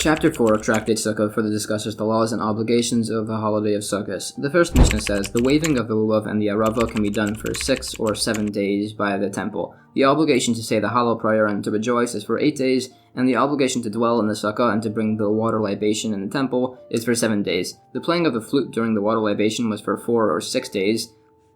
Chapter 4 of Tractate Sukkah further discusses the laws and obligations of the holiday of Sukkos. The first Mishnah says, the waving of the lulav and the arava can be done for 6 or 7 days by the temple. The obligation to say the Hallel prayer and to rejoice is for 8 days, and the obligation to dwell in the Sukkah and to bring the water libation in the temple is for 7 days. The playing of the flute during the water libation was for 4 or 6 days.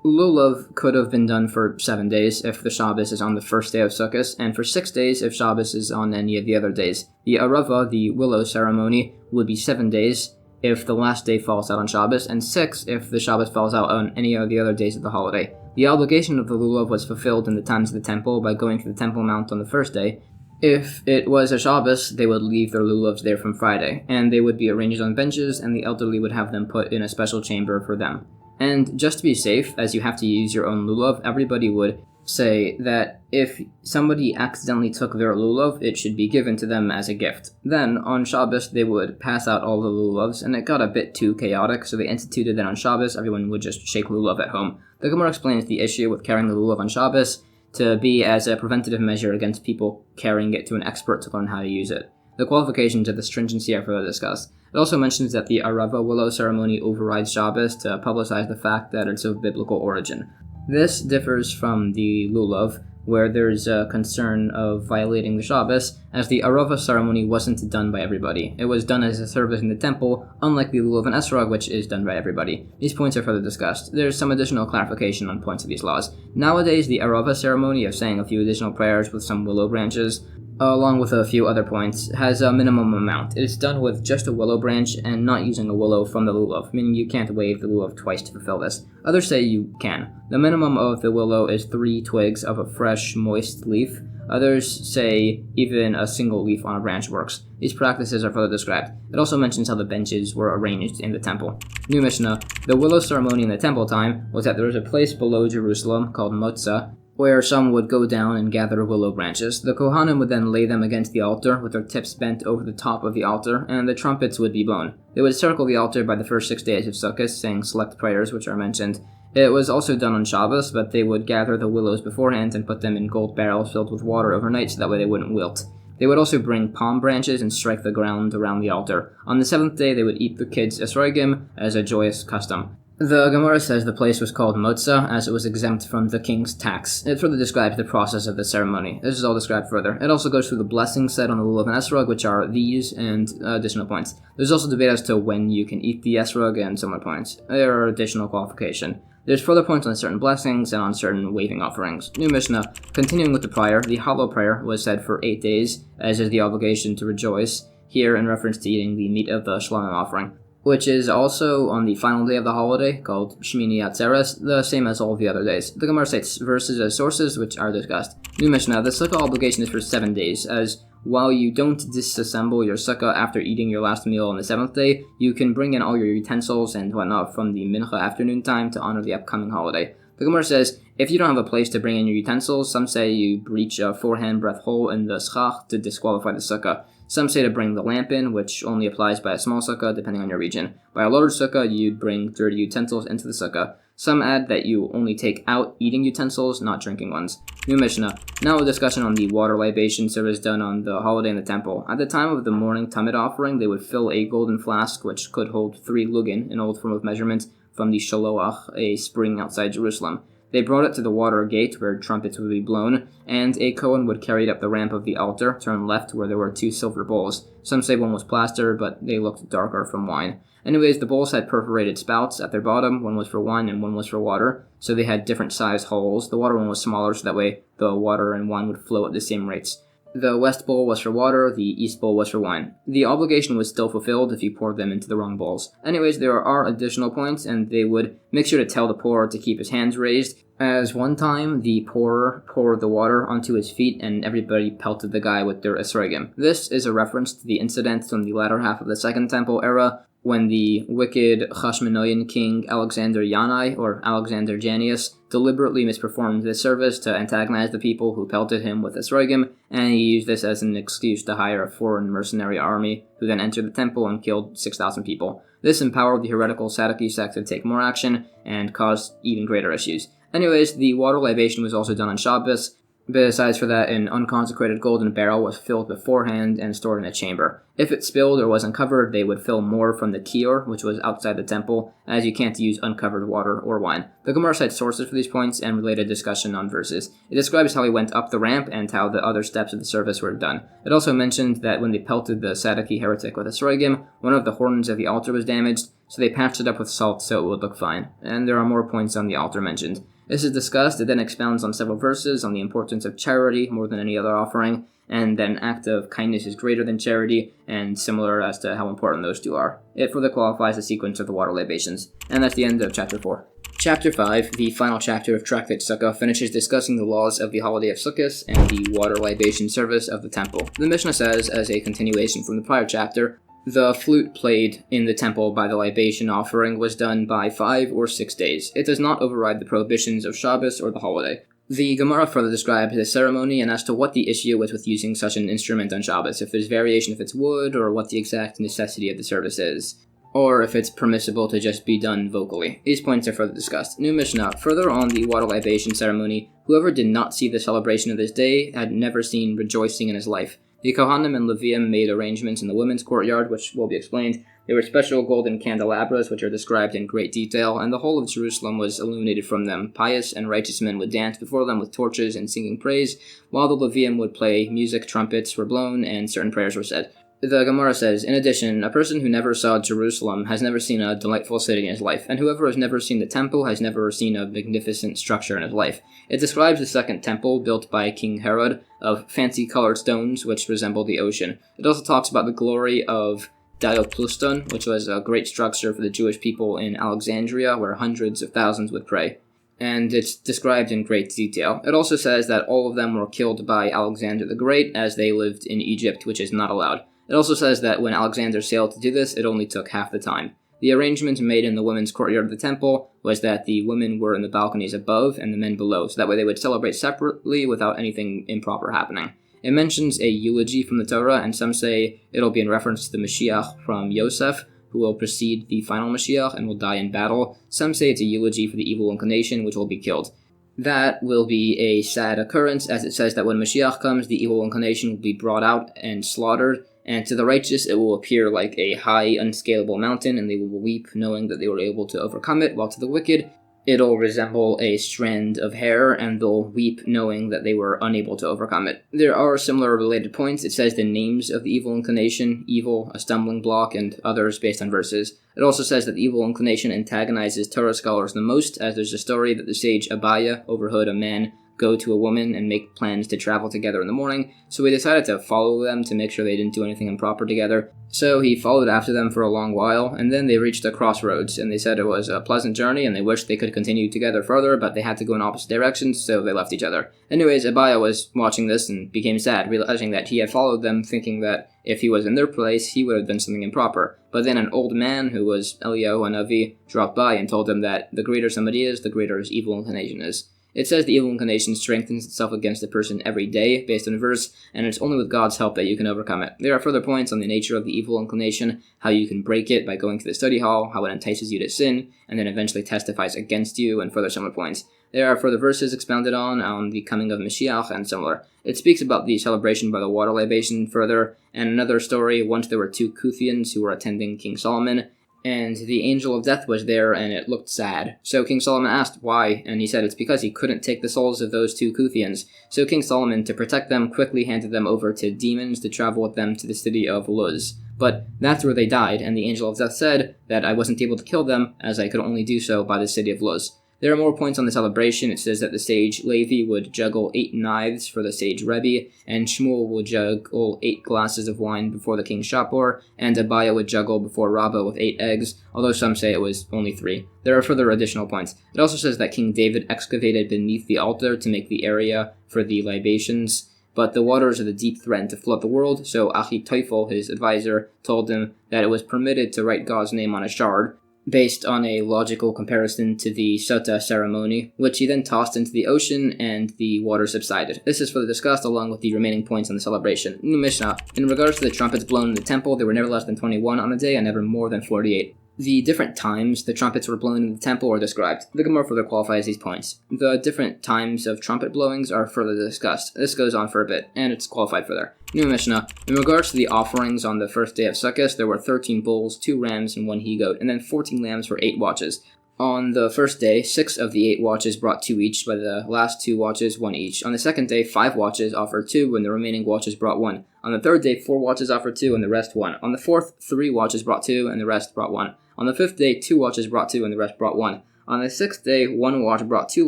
Lulav could have been done for 7 days if the Shabbos is on the first day of Sukkot, and for 6 days if Shabbos is on any of the other days. The Arava, the willow ceremony, would be 7 days if the last day falls out on Shabbos, and 6 if the Shabbos falls out on any of the other days of the holiday. The obligation of the Lulav was fulfilled in the times of the temple by going to the Temple Mount on the first day. If it was a Shabbos, they would leave their lulavs there from Friday, and they would be arranged on benches, and the elderly would have them put in a special chamber for them. And just to be safe, as you have to use your own lulav, everybody would say that if somebody accidentally took their lulav, it should be given to them as a gift. Then, on Shabbos, they would pass out all the lulavs, and it got a bit too chaotic, so they instituted that on Shabbos, everyone would just shake lulav at home. The Gemara explains the issue with carrying the lulav on Shabbos to be as a preventative measure against people carrying it to an expert to learn how to use it. The qualifications of the stringency are further discussed. It also mentions that the Arava willow ceremony overrides Shabbos to publicize the fact that it's of biblical origin. This differs from the Lulav, where there's a concern of violating the Shabbos, as the Arava ceremony wasn't done by everybody. It was done as a service in the temple, unlike the Lulav and Esrog, which is done by everybody. These points are further discussed. There's some additional clarification on points of these laws. Nowadays, the Arava ceremony of saying a few additional prayers with some willow branches, along with a few other points, has a minimum amount. It is done with just a willow branch and not using a willow from the lulav, meaning you can't wave the lulav twice to fulfill this. Others say you can. The minimum of the willow is 3 twigs of a fresh, moist leaf. Others say even a single leaf on a branch works. These practices are further described. It also mentions how the benches were arranged in the temple. New Mishnah. The willow ceremony in the temple time was that there was a place below Jerusalem called Motzah, where some would go down and gather willow branches. The Kohanim would then lay them against the altar with their tips bent over the top of the altar, and the trumpets would be blown. They would circle the altar by the first 6 days of Sukkot, saying select prayers which are mentioned. It was also done on Shabbos, but they would gather the willows beforehand and put them in gold barrels filled with water overnight so that way they wouldn't wilt. They would also bring palm branches and strike the ground around the altar. On the 7th day, they would eat the kids' esrogim as a joyous custom. The Gemara says the place was called Motzah as it was exempt from the king's tax. It further describes the process of the ceremony. This is all described further. It also goes through the blessings said on the lulav and esrog, which are these and additional points. There's also debate as to when you can eat the esrog and similar points. There are additional qualification. There's further points on certain blessings and on certain waving offerings. New Mishnah. Continuing with the prior, the Hallel prayer was said for 8 days, as is the obligation to rejoice, here in reference to eating the meat of the Shlomim offering, which is also on the final day of the holiday, called Shmini Atzeres, the same as all the other days. The Gemara cites verses as sources, which are discussed. New Mishnah, the Sukkah obligation is for 7 days, as while you don't disassemble your Sukkah after eating your last meal on the 7th day, you can bring in all your utensils and whatnot from the Mincha afternoon time to honor the upcoming holiday. The Gemara says, if you don't have a place to bring in your utensils, some say you breach a 4-hand breadth hole in the schach to disqualify the Sukkah. Some say to bring the lamp in, which only applies by a small sukkah, depending on your region. By a large sukkah, you'd bring dirty utensils into the sukkah. Some add that you only take out eating utensils, not drinking ones. New Mishnah. Now a discussion on the water libation service done on the holiday in the temple. At the time of the morning Tamid offering, they would fill a golden flask, which could hold 3 lugin, an old form of measurement, from the Shaloach, a spring outside Jerusalem. They brought it to the water gate, where trumpets would be blown, and a Kohen would carry it up the ramp of the altar, turn left, where there were 2 silver bowls. Some say one was plaster, but they looked darker from wine. Anyways, the bowls had perforated spouts at their bottom. One was for wine and one was for water, so they had different size holes. The water one was smaller, so that way the water and wine would flow at the same rates. The west bowl was for water, the east bowl was for wine. The obligation was still fulfilled if you poured them into the wrong bowls. Anyways, there are additional points, and they would make sure to tell the pourer to keep his hands raised, as one time the pourer poured the water onto his feet and everybody pelted the guy with their esrogim. This is a reference to the incident from the latter half of the Second Temple era, when the wicked Hashmonaean king Alexander Yanai, or Alexander Jannaeus, deliberately misperformed this service to antagonize the people who pelted him with esrogim, and he used this as an excuse to hire a foreign mercenary army, who then entered the temple and killed 6,000 people. This empowered the heretical Sadducee sect to take more action, and caused even greater issues. Anyways, the water libation was also done on Shabbos, Besides for that, an unconsecrated golden barrel was filled beforehand and stored in a chamber. If it spilled or was uncovered, they would fill more from the kior, which was outside the temple, as you can't use uncovered water or wine. The Gemara cites sources for these points and related discussion on verses. It describes how he went up the ramp and how the other steps of the service were done. It also mentioned that when they pelted the Sadducee heretic with a sroigim, one of the horns of the altar was damaged, so they patched it up with salt so it would look fine. And there are more points on the altar mentioned. This is discussed. It then expounds on several verses on the importance of charity more than any other offering, and that an act of kindness is greater than charity, and similar as to how important those two are. It further qualifies the sequence of the water libations. And that's the end of Chapter 4. Chapter 5, the final chapter of Tractate Sukkah, finishes discussing the laws of the holiday of Sukkos and the water libation service of the temple. The Mishnah says, as a continuation from the prior chapter, the flute played in the temple by the libation offering was done by 5 or 6 days. It does not override the prohibitions of Shabbos or the holiday. The Gemara further describes the ceremony and as to what the issue is with using such an instrument on Shabbos, if there's variation if it's wood, or what the exact necessity of the service is, or if it's permissible to just be done vocally. These points are further discussed. New Mishnah, further on the water libation ceremony, whoever did not see the celebration of this day had never seen rejoicing in his life. The Kohanim and Levium made arrangements in the women's courtyard, which will be explained. There were special golden candelabras, which are described in great detail, and the whole of Jerusalem was illuminated from them. Pious and righteous men would dance before them with torches and singing praise, while the Levium would play music, trumpets were blown, and certain prayers were said. The Gemara says, in addition, a person who never saw Jerusalem has never seen a delightful city in his life, and whoever has never seen the temple has never seen a magnificent structure in his life. It describes the second temple, built by King Herod, of fancy-colored stones which resemble the ocean. It also talks about the glory of Diopluston, which was a great structure for the Jewish people in Alexandria, where hundreds of thousands would pray. And it's described in great detail. It also says that all of them were killed by Alexander the Great, as they lived in Egypt, which is not allowed. It also says that when Alexander sailed to do this, it only took half the time. The arrangement made in the women's courtyard of the temple was that the women were in the balconies above and the men below, so that way they would celebrate separately without anything improper happening. It mentions a eulogy from the Torah, and some say it'll be in reference to the Mashiach from Yosef, who will precede the final Mashiach and will die in battle. Some say it's a eulogy for the evil inclination, which will be killed. That will be a sad occurrence, as it says that when Mashiach comes, the evil inclination will be brought out and slaughtered, and to the righteous it will appear like a high, unscalable mountain, and they will weep knowing that they were able to overcome it, while to the wicked it'll resemble a strand of hair, and they'll weep knowing that they were unable to overcome it. There are similar related points. It says the names of the evil inclination, evil, a stumbling block, and others based on verses. It also says that the evil inclination antagonizes Torah scholars the most, as there's a story that the sage Abaya overheard a man go to a woman and make plans to travel together in the morning, so he decided to follow them to make sure they didn't do anything improper together. So he followed after them for a long while, and then they reached a crossroads, and they said it was a pleasant journey, and they wished they could continue together further, but they had to go in opposite directions, so they left each other. Anyways, Abaya was watching this and became sad, realizing that he had followed them, thinking that if he was in their place, he would have done something improper. But then an old man, who was Eliyahu and Avi, dropped by and told him that the greater somebody is, the greater his evil inclination is. It says the evil inclination strengthens itself against a person every day, based on a verse, and it's only with God's help that you can overcome it. There are further points on the nature of the evil inclination, how you can break it by going to the study hall, how it entices you to sin, and then eventually testifies against you, and further similar points. There are further verses expounded on the coming of Mashiach and similar. It speaks about the celebration by the water libation further, and another story, once there were 2 Kuthians who were attending King Solomon, and the angel of death was there, and it looked sad. So King Solomon asked why, and he said it's because he couldn't take the souls of those 2 Kuthians. So King Solomon, to protect them, quickly handed them over to demons to travel with them to the city of Luz. But that's where they died, and the angel of death said that I wasn't able to kill them, as I could only do so by the city of Luz. There are more points on the celebration. It says that the sage Levi would juggle 8 knives for the sage Rebbe, and Shmuel would juggle 8 glasses of wine before the king Shapor, and Abaya would juggle before Rabbah with 8 eggs, although some say it was only 3. There are further additional points. It also says that King David excavated beneath the altar to make the area for the libations, but the waters of the deep threatened to flood the world, so Achitophel, his advisor, told him that it was permitted to write God's name on a shard, based on a logical comparison to the Sota ceremony, which he then tossed into the ocean, and the water subsided. This is further discussed along with the remaining points on the celebration. New Mishnah. In regards to the trumpets blown in the temple, there were never less than 21 on a day, and never more than 48. The different times the trumpets were blown in the temple are described. The Gemara further qualifies these points. The different times of trumpet blowings are further discussed. This goes on for a bit, and it's qualified further. New Mishnah. In regards to the offerings on the first day of Sukkot, there were 13 bulls, 2 rams, and 1 he-goat, and then 14 lambs for 8 watches. On the first day, 6 of the 8 watches brought 2 each, by the last 2 watches 1 each. On the second day, 5 watches offered 2, and the remaining watches brought 1. On the third day, 4 watches offered 2, and the rest 1. On the fourth, 3 watches brought 2, and the rest brought 1. On the fifth day, 2 watches brought 2, and the rest brought 1. On the sixth day, 1 watch brought 2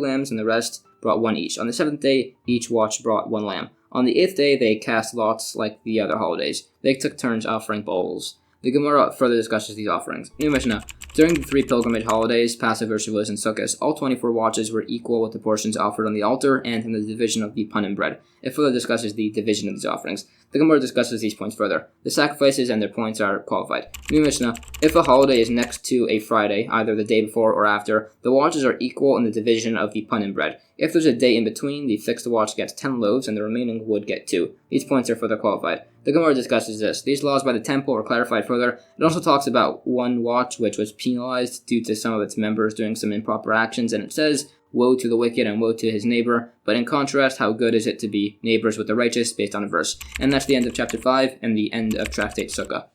lambs, and the rest brought 1 each. On the seventh day, each watch brought 1 lamb. On the 8th day, they cast lots like the other holidays. They took turns offering bowls. The Gemara further discusses these offerings. New Mishnah. During the 3 pilgrimage holidays, Passover, Shavuos, and Sukkos, all 24 watches were equal with the portions offered on the altar and in the division of the panim bread. It further discusses the division of these offerings. The Gemara discusses these points further. The sacrifices and their points are qualified. New Mishnah. If a holiday is next to a Friday, either the day before or after, the watches are equal in the division of the panim bread. If there's a day in between, the fixed watch gets 10 loaves and the remaining would get 2. These points are further qualified. The Gemara discusses this. These laws by the temple are clarified further. It also talks about one watch which was penalized due to some of its members doing some improper actions, and it says, "Woe to the wicked and woe to his neighbor," but in contrast, how good is it to be neighbors with the righteous, based on a verse. And that's the end of chapter 5 and the end of Tractate Sukkah.